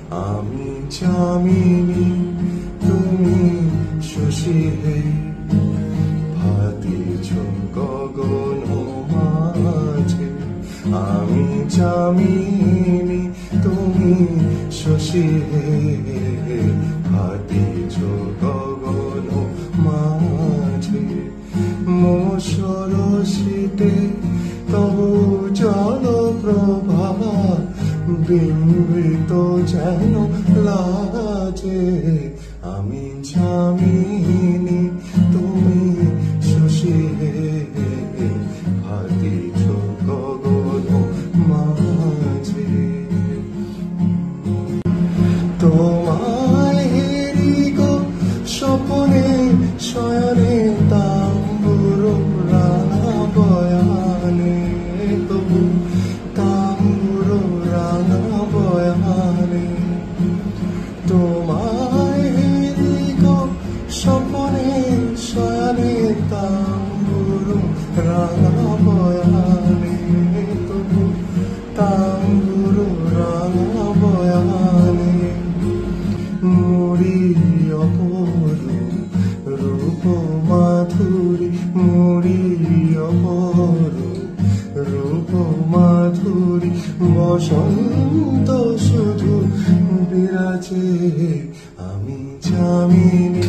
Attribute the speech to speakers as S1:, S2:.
S1: আমি চামিনী তুমি শশী হে, ভাতিছ গগন মাঝে। আমি চামিনী তুমি শশী হে, ভাতিছ গগন মাঝে। মোসরসিতে তবু জল প্রভাব বিম্বিত যেন লাজে। আমি চামিনী তুমি শশী হে, ভাতিছ গগন মাঝে। তোমায় হেরি গো স্বপনে শয়নে তাম্বুর রাঙা বয়ানে, তবু তাম্বুর রাঙা বয়ানে। তোমায় হেরি গো স্বপনে শয়নে তাম্বুর রাঙা বয়ানে, তবু তাম্বুর রাঙা বয়ানে। মুড়ি অপরূপ রূপ মাধুরী, মুড়ি অপরূপ রূপ মাধুরী, বসন্ত শুধু বিরাজে। আমি চামিনী